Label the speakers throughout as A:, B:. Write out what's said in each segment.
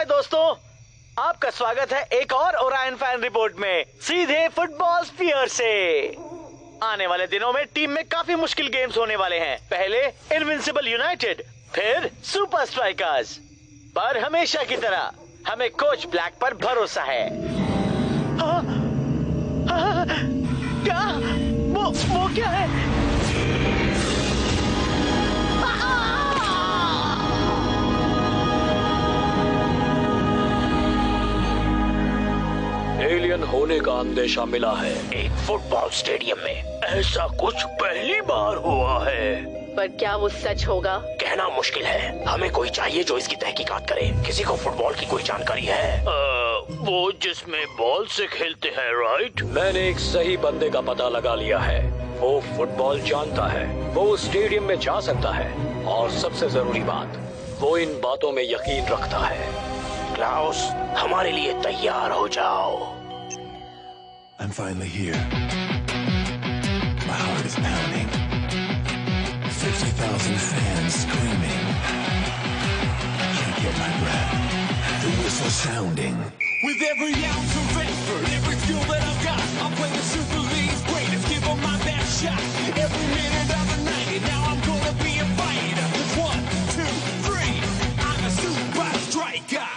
A: हाय दोस्तों, आपका स्वागत है एक और ओरायन फैन रिपोर्ट में सीधे फुटबॉल स्फीयर से। आने वाले दिनों में टीम में काफी मुश्किल गेम्स होने वाले हैं। पहले इनविंसिबल यूनाइटेड, फिर सुपर स्ट्राइकर्स। पर हमेशा की तरह हमें कोच ब्लैक पर भरोसा है। क्या वो क्या है?
B: एलियन होने का अंदेशा मिला है एक फुटबॉल स्टेडियम में। ऐसा कुछ पहली बार हुआ है।
C: पर क्या वो सच होगा?
B: कहना मुश्किल है। हमें कोई चाहिए जो इसकी तहकीकात करे। किसी को फुटबॉल की कोई जानकारी है? वो जिसमें बॉल से खेलते हैं, राइट? मैंने एक सही बंदे का पता लगा लिया है। वो फुटबॉल जानता है, वो स्टेडियम में जा सकता है, और सबसे जरूरी बात, वो इन बातों में यकीन रखता है। क्लाउस, हमारे लिए तैयार हो जाओ।
D: I'm finally here. My heart is pounding. 50,000 fans screaming. I can't get my breath. The whistle sounding.
E: With every ounce of effort, every skill that I've got, I'm playing the Super League's greatest. Give 'em my best shot. Every minute of the night, and now I'm gonna be a fighter. 1, 2, 3. I'm a super striker.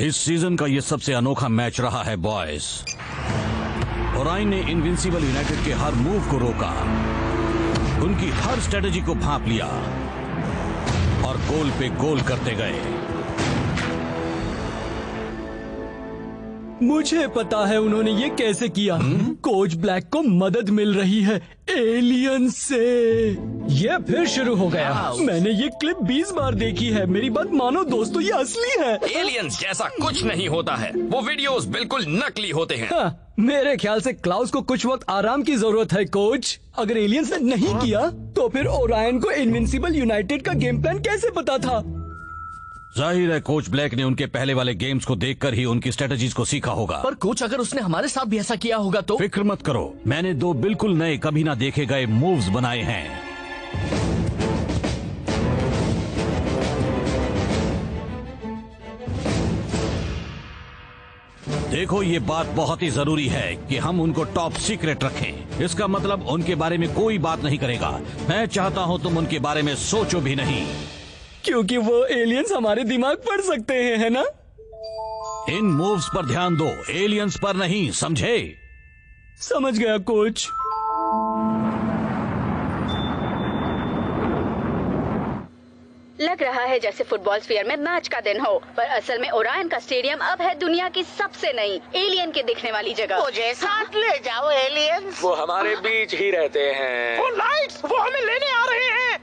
F: इस season का ये सबसे अनोखा match रहा है boys. Orion ने invincible United के हर move को रोका, उनकी हर स्ट्रेटेजी को भांप लिया और गोल पे गोल करते गए।
G: मुझे पता है उन्होंने ये कैसे किया। कोच ब्लैक को मदद मिल रही है एलियन से। ये फिर शुरू हो गया। मैंने ये क्लिप 20 बार देखी है। मेरी बात मानो दोस्तों, ये असली है।
H: एलियंस जैसा कुछ नहीं होता है। वो वीडियोस बिल्कुल नकली होते हैं।
G: हाँ, मेरे ख्याल से क्लाउस को कुछ वक्त आराम की जरूरत है कोच। अगर एलियंस ने नहीं किया तो फिर ओरायन को इनविंसिबल यूनाइटेड का गेम प्लान कैसे पता था?
F: जाहिर है कोच ब्लैक ने उनके पहले वाले गेम्स को देखकर ही उनकी स्ट्रेटजीज को सीखा होगा।
H: पर कोच, अगर उसने हमारे साथ भी ऐसा किया होगा तो?
F: फिक्र मत करो, मैंने 2 बिल्कुल नए, कभी ना देखे गए मूव्स बनाए हैं। देखो, ये बात बहुत ही जरूरी है कि हम उनको टॉप सीक्रेट रखें। इसका मतलब उनके बारे में कोई बात नहीं करेगा। मैं चाहता हूँ तुम उनके बारे में सोचो भी नहीं,
G: क्योंकि वो एलियंस हमारे दिमाग पढ़ सकते हैं, है ना?
F: इन मूव्स पर ध्यान दो, एलियंस पर नहीं, समझे?
G: समझ गया कोच।
C: लग रहा है जैसे फुटबॉल स्फीयर में मैच का दिन हो, पर असल में ओरायन का स्टेडियम अब है दुनिया की सबसे नई एलियन के दिखने वाली जगह।
A: मुझे साथ ले जाओ एलियन।
B: वो हमारे बीच ही रहते हैं।
A: वो लाइट्स, वो हमें लेने आ रहे हैं।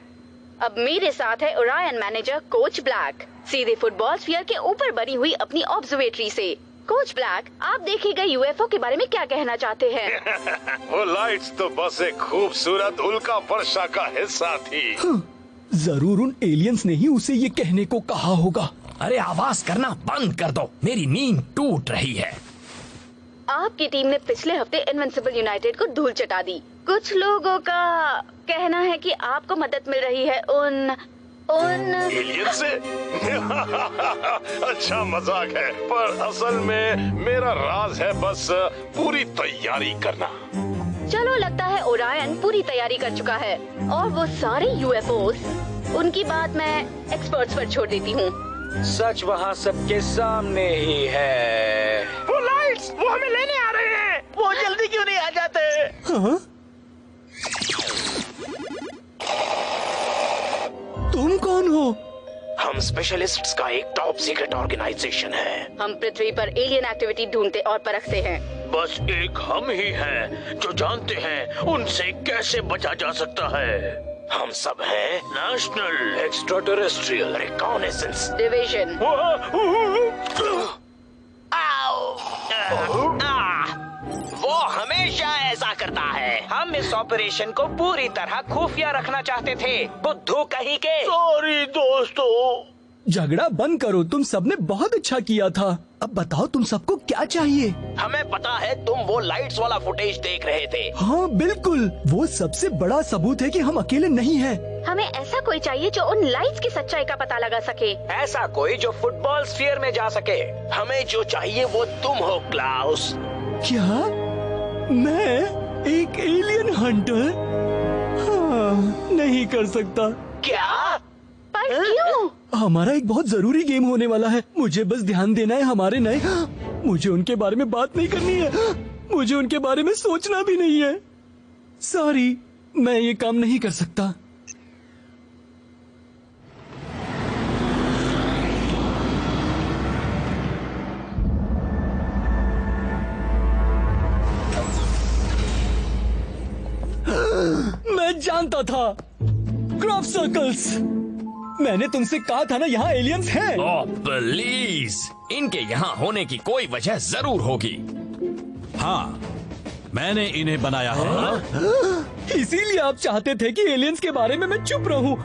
C: अब मेरे साथ है ओरायन मैनेजर कोच ब्लैक, सीधे फुटबॉल स्फीयर के ऊपर बनी हुई अपनी ऑब्जर्वेटरी से। कोच ब्लैक, आप देखे गए यूएफओ के बारे में क्या कहना चाहते हैं?
I: वो लाइट्स तो बस एक खूबसूरत उल्का वर्षा का हिस्सा थी।
G: जरूर उन एलियंस ने ही उसे ये कहने को कहा होगा।
H: अरे आवाज करना बंद कर दो, मेरी नींद टूट रही है।
C: आपकी टीम ने पिछले हफ्ते इनविंसिबल यूनाइटेड को धूल चटा दी। कुछ लोगों का कहना है कि आपको मदद मिल रही है उन
I: एलियन से। अच्छा मजाक है, पर असल में मेरा राज है बस पूरी तैयारी करना।
C: चलो, लगता है ओरायन पूरी तैयारी कर चुका है और वो सारे यूएफओस, उनकी बात मैं एक्सपर्ट्स पर छोड़ देती हूँ।
B: सच वहाँ सबके सामने ही है।
A: वो लाइट्स, वो हमें लेने आ रहे हैं। वो जल्दी क्यों नहीं आ जाते?
G: हाँ? तुम
B: स्पेशलिस्ट्स का एक टॉप सीक्रेट ऑर्गेनाइजेशन है।
C: हम पृथ्वी पर एलियन एक्टिविटी ढूंढते और परखते हैं।
B: बस एक हम ही हैं जो जानते हैं उनसे कैसे बचा जा सकता है। हम सब हैं नेशनल एक्स्ट्राटेरेस्ट्रियल रिकॉनेसेंस
C: डिवीजन।
J: वो हमेशा ऐसा करता है। हम इस ऑपरेशन को पूरी तरह खुफिया रखना चाहते थे, बुद्धू कहीं के।
A: सॉरी दोस्तों।
G: झगड़ा बंद करो, तुम सबने बहुत अच्छा किया था। अब बताओ तुम सबको क्या चाहिए?
J: हमें पता है तुम वो लाइट्स वाला फुटेज देख रहे थे।
G: हाँ बिल्कुल, वो सबसे बड़ा सबूत है कि हम अकेले नहीं हैं।
C: हमें ऐसा कोई चाहिए जो उन लाइट्स की सच्चाई का पता लगा सके।
J: ऐसा कोई जो फुटबॉल स्फीयर में जा सके। हमें जो चाहिए वो तुम हो क्लाउस।
G: क्या मैं एक एलियन हंटर? हाँ, नहीं कर सकता।
J: क्या?
C: पर क्यों?
G: हमारा एक बहुत जरूरी गेम होने वाला है। मुझे बस ध्यान देना है हमारे नए। मुझे उनके बारे में बात नहीं करनी है। मुझे उनके बारे में सोचना भी नहीं है। सॉरी, मैं ये काम नहीं कर सकता। मैं जानता था। Crop circles. मैंने तुमसे कहा था ना यहाँ एलियंस हैं।
H: ओह प्लीज, इनके यहाँ होने की कोई वजह जरूर होगी।
F: हाँ, मैंने इन्हें बनाया है।
G: इसीलिए आप चाहते थे कि एलियंस के बारे में मैं चुप रहूं।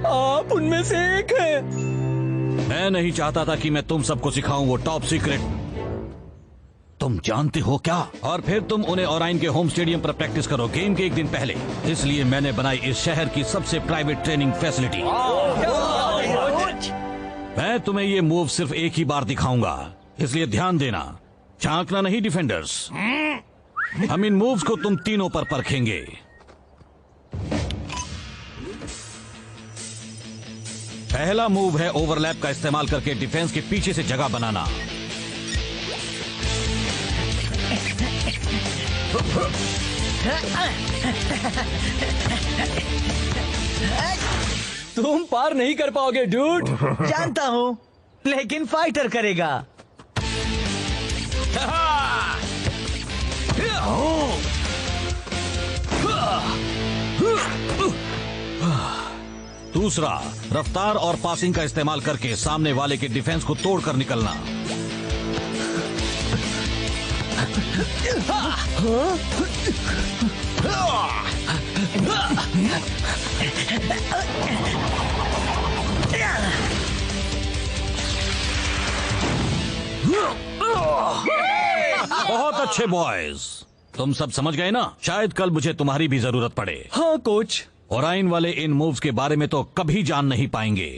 G: आप उनमें से एक हैं।
F: मैं नहीं चाहता था कि मैं तुम सबको सिखाऊं वो टॉप सीक्रेट। तुम जानते हो क्या? और फिर तुम उन्हें ओराइन के होम स्टेडियम पर प्रैक्टिस करो गेम के एक दिन पहले। इसलिए मैंने बनाई इस शहर की सबसे प्राइवेट ट्रेनिंग फैसिलिटी। मैं तुम्हें ये मूव सिर्फ एक ही बार दिखाऊंगा, इसलिए ध्यान देना। झांकना नहीं डिफेंडर्स। हम इन मूव्स को तुम तीनों पर परखेंगे। पहला मूव है ओवरलैप का इस्तेमाल करके डिफेंस के पीछे से जगह बनाना।
G: तुम पार नहीं कर पाओगे डूड।
A: जानता हूँ, लेकिन फाइटर करेगा।
F: दूसरा, रफ्तार और पासिंग का इस्तेमाल करके सामने वाले के डिफेंस को तोड़कर निकलना। बहुत अच्छे बॉयज, तुम सब समझ गए ना? शायद कल मुझे तुम्हारी भी जरूरत पड़े।
G: हाँ कोच।
F: ओराइन वाले इन मूव्स के बारे में तो कभी जान नहीं पाएंगे।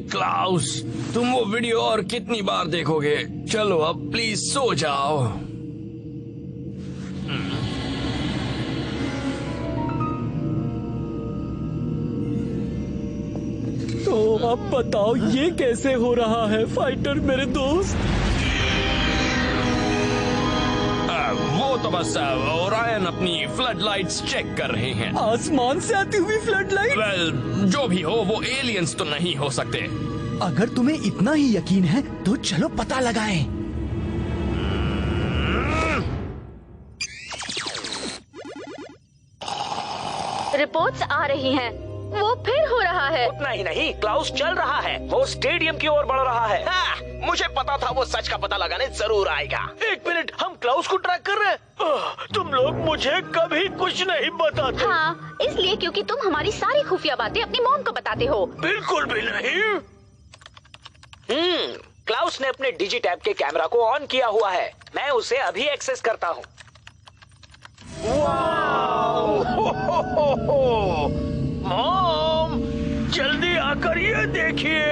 H: क्लाउस, तुम वो वीडियो और कितनी बार देखोगे? चलो अब प्लीज सो जाओ।
G: तो अब बताओ ये कैसे हो रहा है फाइटर मेरे दोस्त?
H: वो तो बस ओरायन अपनी फ्लड लाइट्स चेक कर रहे हैं।
G: आसमान से आती हुई फ्लड लाइट?
H: वेल, जो भी हो वो एलियंस तो नहीं हो सकते।
G: अगर तुम्हें इतना ही यकीन है तो चलो पता लगाएं।
C: रिपोर्ट्स आ रही हैं। वो फिर हो रहा है।
J: उतना ही नहीं, क्लाउस चल रहा है। वो स्टेडियम की ओर बढ़ रहा है। हाँ, मुझे पता था वो सच का पता लगाने जरूर आएगा।
A: एक मिनट, हम क्लाउस को ट्रैक कर रहे हैं। तुम लोग मुझे कभी कुछ नहीं बताते।
C: हाँ, इसलिए क्योंकि तुम हमारी सारी खुफिया बातें अपनी मॉम को बताते हो।
A: बिल्कुल भी नहीं।
J: क्लाउस ने अपने डिजिटैप के कैमरा को ऑन किया हुआ है। मैं उसे अभी एक्सेस करता हूँ।
A: मॉम, जल्दी आकर
H: आकर ये देखिए।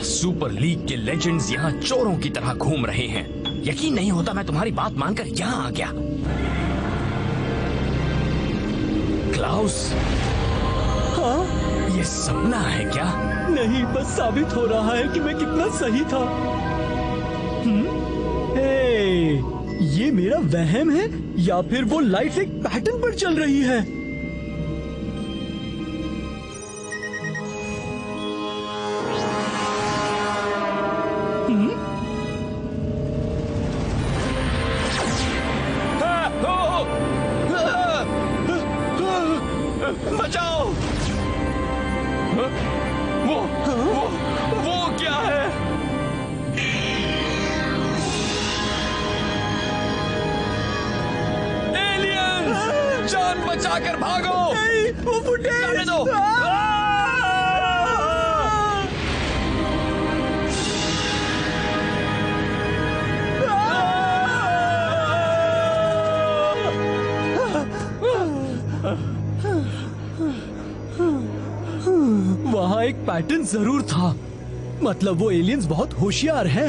H: सुपर लीग के लेजेंड्स यहाँ चोरों की तरह घूम रहे हैं। यकीन नहीं होता मैं तुम्हारी बात मानकर यहाँ आ गया। क्लाउस, हाँ? ये सपना है क्या?
G: नहीं, बस साबित हो रहा है कि मैं कितना सही था। हे, ये मेरा वहम है या फिर वो लाइट्स एक पैटर्न पर चल रही है?
H: बचाओ! वो क्या है? एलियंस! जान बचाकर भागो!
G: नहीं, वो फुटेज!
H: जाने दो!
G: वहाँ एक पैटर्न जरूर था। मतलब वो एलियंस बहुत होशियार हैं।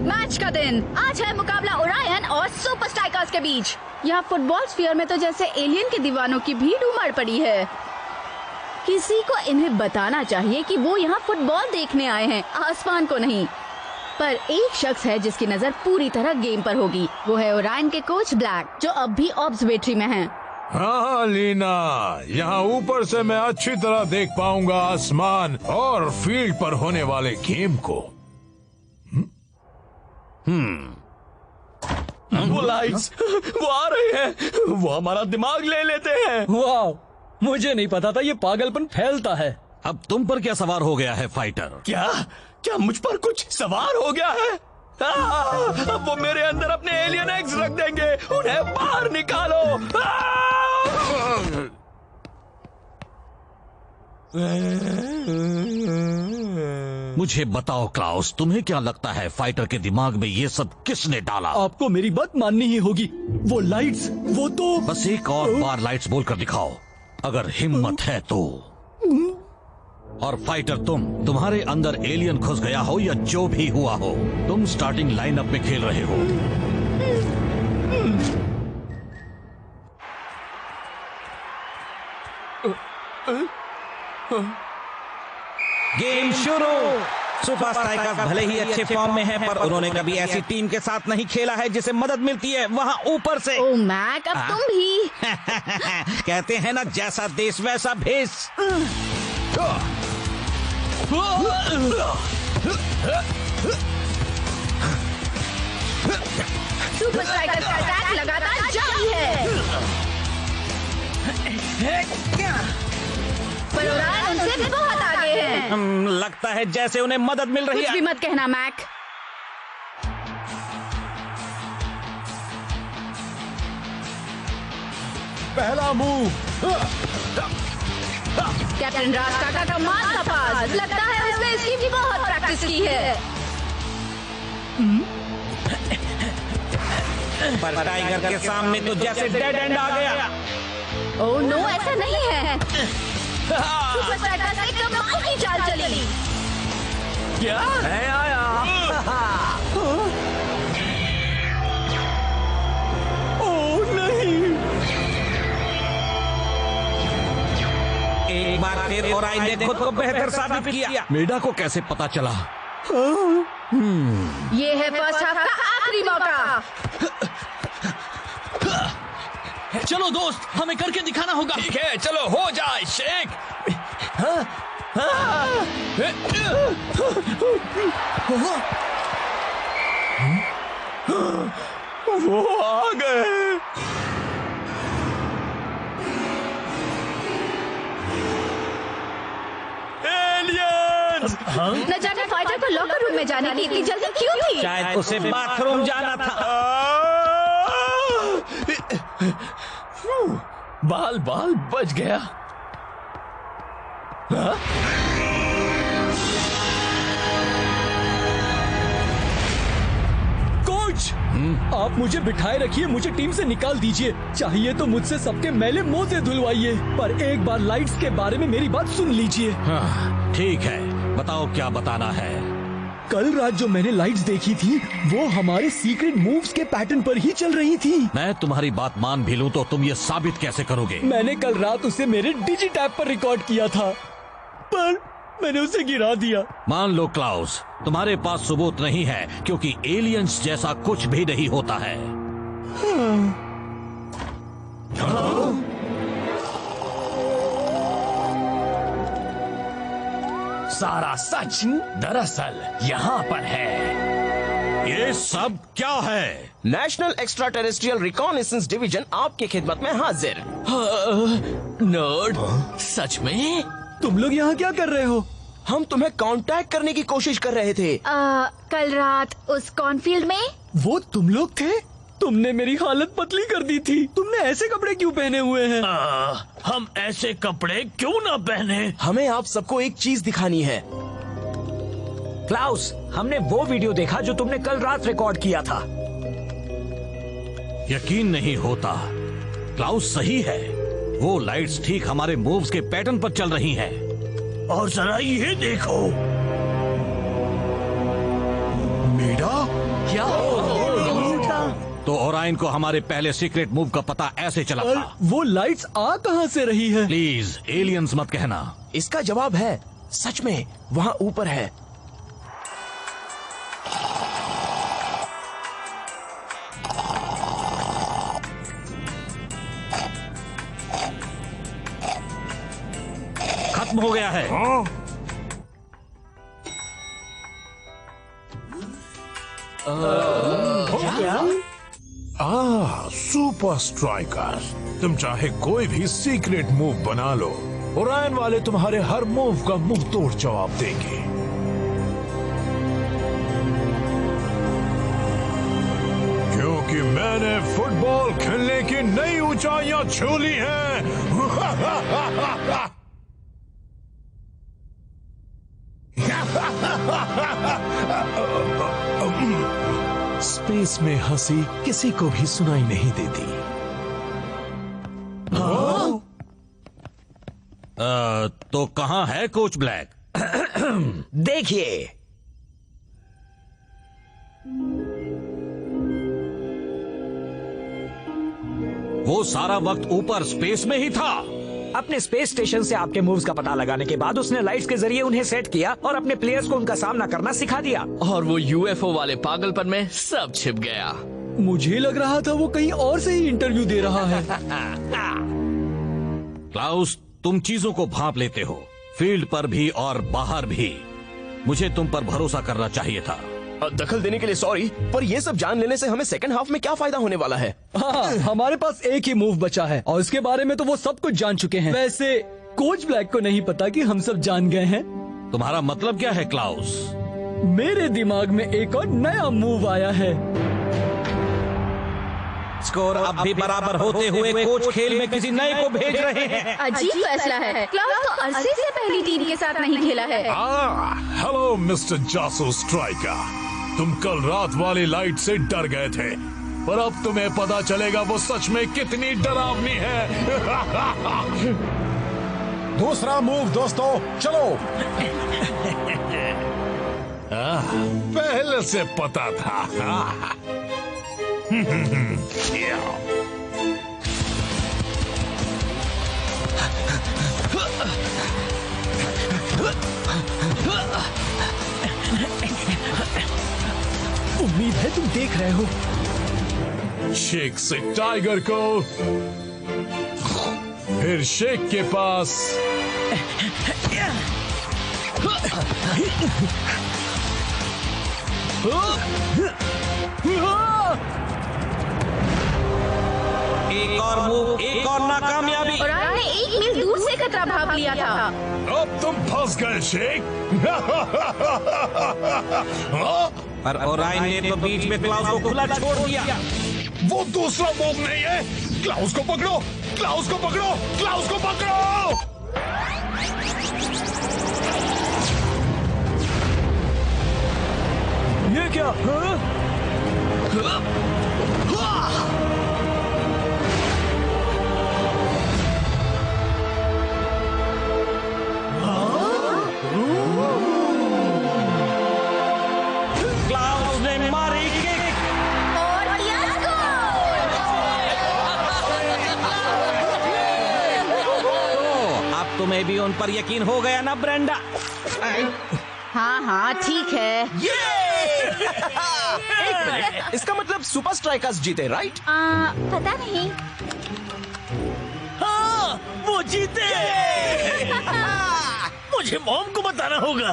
C: मैच का दिन आज है मुकाबला ओरायन और सुपर स्ट्राइकर्स के बीच। यहाँ फुटबॉल स्फीयर में तो जैसे एलियन के दीवानों की भीड़ उमड़ पड़ी है। किसी को इन्हें बताना चाहिए कि वो यहाँ फुटबॉल देखने आए हैं, आसमान को नहीं। पर एक शख्स है जिसकी नजर पूरी तरह गेम पर होगी। वो है ओरायन के कोच ब्लैक, जो अब भी ऑब्जर्वेटरी में हैं।
I: हाँ लीना, यहाँ ऊपर से मैं अच्छी तरह देख पाऊंगा आसमान और फील्ड पर होने वाले गेम को।
H: वो लाइट्स, वो आ रहे हैं। वो हमारा दिमाग ले लेते हैं।
G: वाह, मुझे नहीं पता था ये पागलपन फैलता है।
F: अब तुम पर क्या सवार हो गया है फाइटर?
H: क्या मुझ पर कुछ सवार हो गया है? अब वो मेरे अंदर अपने एलियन एग्स रख देंगे। उन्हें बाहर निकालो।
F: मुझे बताओ क्लाउस, तुम्हें क्या लगता है फाइटर के दिमाग में ये सब किसने डाला?
G: आपको मेरी बात माननी ही होगी। वो लाइट्स, वो तो
F: बस एक और बार लाइट्स बोलकर दिखाओ, अगर हिम्मत है तो। और फाइटर, तुम्हारे अंदर एलियन घुस गया हो या जो भी हुआ हो, तुम स्टार्टिंग लाइनअप में खेल रहे हो।
K: गेम शुरू। सुपर स्ट्राइकर्स भले ही अच्छे फॉर्म में हैं, पर उन्होंने कभी ऐसी टीम के साथ नहीं खेला है जिसे मदद मिलती है वहाँ ऊपर से।
C: ओ मैक, अब तुम भी।
K: कहते हैं ना, जैसा देश वैसा भेष।
C: सुपर स्ट्राइकर्स का अटैक लगातार जारी है, पर ओरायन उनसे बहुत आगे है।
K: लगता है जैसे उन्हें मदद मिल रही है।
C: कुछ भी मत कहना मैक।
I: पहला मूव।
C: कैप्टन रास्ता का कमाल का पास। लगता है उसने इसकी भी बहुत प्रैक्टिस की है।
K: पर टाइगर के सामने तो जैसे डेड एंड आ गया।
C: ओह नो, ऐसा नहीं है। सुपर स्ट्राइकर्स ने कमाल की चाल चली।
H: क्या है आया?
G: ओह नहीं।
K: एक बार फिर ओरायन ने खुद को बेहतर साबित किया।
F: मेडा को कैसे पता चला?
C: ये है फर्स्ट हाफ का आखिरी मौका।
H: चलो दोस्त, हमें करके दिखाना होगा। ठीक है, चलो हो जाए शेक। वो आ गए। एलियंस!
C: न जाने फाइटर को लॉकर रूम में जाने की इतनी जल्दी क्यों थी?
K: शायद उसे बाथरूम जाना था।
H: बाल बाल बच गया। हाँ? कोच, आप मुझे बिठाए रखिए, मुझे टीम से निकाल दीजिए। चाहिए तो मुझसे सबके मैले मुंह से धुलवाइए, पर एक बार लाइट्स के बारे में मेरी बात सुन लीजिए।
F: हाँ, ठीक है, बताओ क्या बताना है।
G: कल रात जो मैंने लाइट्स देखी थी वो हमारे सीक्रेट मूव्स के पैटर्न पर ही चल रही थी।
F: मैं तुम्हारी बात मान भी लूं तो तुम ये साबित कैसे करोगे?
G: मैंने कल रात उसे मेरे डिजिटैप पर रिकॉर्ड किया था, पर मैंने उसे गिरा दिया।
F: मान लो क्लाउस, तुम्हारे पास सबूत नहीं है क्योंकि एलियंस जैसा कुछ भी नहीं होता है।
H: सारा सच दरअसल यहाँ पर है।
F: ये सब क्या है?
J: National extra terrestrial reconnaissance division आपकी खिदमत में हाजिर।
H: नर्ड, सच में?
G: तुम लोग यहाँ क्या कर रहे हो?
J: हम तुम्हें कांटेक्ट करने की कोशिश कर रहे थे।
C: कल रात उस कॉर्नफील्ड में
G: वो तुम लोग थे? तुमने मेरी हालत पतली कर दी थी। तुमने ऐसे कपड़े क्यों पहने हुए हैं?
B: हम ऐसे कपड़े क्यों ना पहने?
J: हमें आप सबको एक चीज दिखानी है।
K: क्लाउस, हमने वो वीडियो देखा जो तुमने कल रात रिकॉर्ड किया था।
F: यकीन नहीं होता, क्लाउस सही है। वो लाइट्स ठीक हमारे मूव्स के पैटर्न पर चल रही हैं।
B: और जरा ये देखो,
H: मेरा क्या?
F: तो ओराइन को हमारे पहले सीक्रेट मूव का पता ऐसे चला था।
G: वो लाइट्स आ कहाँ से रही है?
F: प्लीज एलियंस मत कहना।
J: इसका जवाब है, सच में वहाँ ऊपर है।
F: खत्म हो गया है।
I: सुपर स्ट्राइकर्स, तुम चाहे कोई भी सीक्रेट मूव बना लो, ओरायन वाले तुम्हारे हर मूव का मुंह तोड़ जवाब देंगे। क्योंकि मैंने फुटबॉल खेलने की नई ऊंचाइयां छू ली हैं। स्पेस में हंसी किसी को भी सुनाई नहीं देती।
F: तो कहाँ है कोच ब्लैक?
J: देखिए,
F: वो सारा वक्त ऊपर स्पेस में ही था।
K: अपने स्पेस स्टेशन से आपके मूव्स का पता लगाने के बाद उसने लाइट्स के जरिए उन्हें सेट किया और अपने प्लेयर्स को उनका सामना करना सिखा दिया।
H: और वो यूएफओ वाले पागलपन में सब छिप गया।
G: मुझे लग रहा था वो कहीं और से ही इंटरव्यू दे रहा है।
F: क्लाउस, तुम चीजों को भांप लेते हो, फील्ड पर भी और बाहर भी। मुझे तुम पर भरोसा करना चाहिए था।
J: दखल देने के लिए सॉरी, पर ये सब जान लेने से हमें सेकंड हाफ में क्या फायदा होने वाला है?
G: हाँ, हमारे पास एक ही मूव बचा है और उसके बारे में तो वो सब कुछ जान चुके हैं। वैसे कोच ब्लैक को नहीं पता कि हम सब जान गए हैं।
F: तुम्हारा मतलब क्या है क्लाउस?
G: मेरे दिमाग में एक और नया मूव आया है।
K: स्कोर अब भी बराबर होते हुए कोच खेल में किसी नए को भेज रहे हैं।
C: अजीब फैसला है। क्लाउस तो अरसे से पहली टीम के साथ नहीं खेला है।
I: हेलो मिस्टर जासूस स्ट्राइकर, तुम कल रात वाली लाइट से डर गए थे, पर अब तुम्हें पता चलेगा वो सच में कितनी डरावनी है। दूसरा मूव दोस्तों, चलो। पहले से पता था।
G: उम्मीद है तुम देख रहे हो।
I: शेख से टाइगर को, फिर शेख के पास।
K: एक और मूव, एक और नाकामयाबी।
C: ओरायन ने 1 मील दूर से खतरा भाप लिया था।
I: अब तुम फंस गए शेख।
K: पर ओरायन ने तो बीच में क्लाउस को खुला छोड़ दिया।
I: वो दूसरा मूव नहीं है। क्लाउस को पकड़ो, क्लाउस को पकड़ो, क्लाउस को पकड़ो।
H: ये क्या? हाँ?
K: क्लाउस ने मारी किक।
C: और किया
K: तो अब तुम्हें भी उन पर यकीन हो गया ना ब्रेंडा?
C: हाँ ठीक है।
L: एक मिनट, इसका मतलब सुपर स्ट्राइकर्स जीते, राइट?
C: पता नहीं।
B: हाँ, वो जीते। मुझे मॉम को बताना होगा।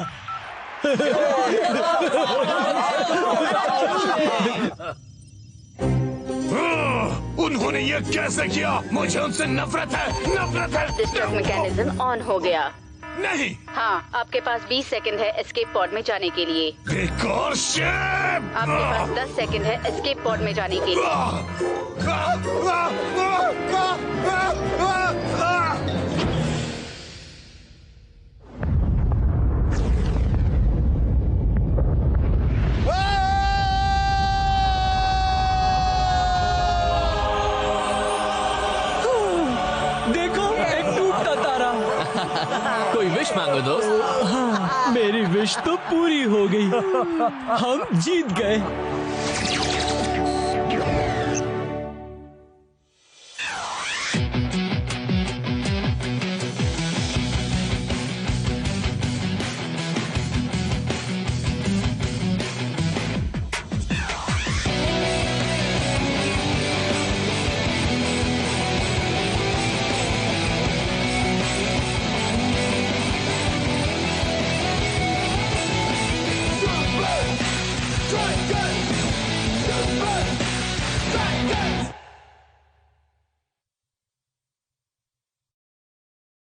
I: उन्होंने ये कैसे किया? मुझे उनसे नफरत है, नफरत है।
M: डिस्ट्रक्ट मैकेनिज्म ऑन हो गया।
I: नहीं।
M: हाँ, आपके पास 20 सेकंड है एस्केप पॉड में जाने के लिए।
I: बेकार शिप।
M: आपके पास 10 सेकंड है एस्केप पॉड में जाने के लिए।
H: देखो, एक टूटता तारा।
L: कोई विश मांगो दोस्त।
H: हाँ, मेरी विश तो पूरी हो गई। हम जीत गए।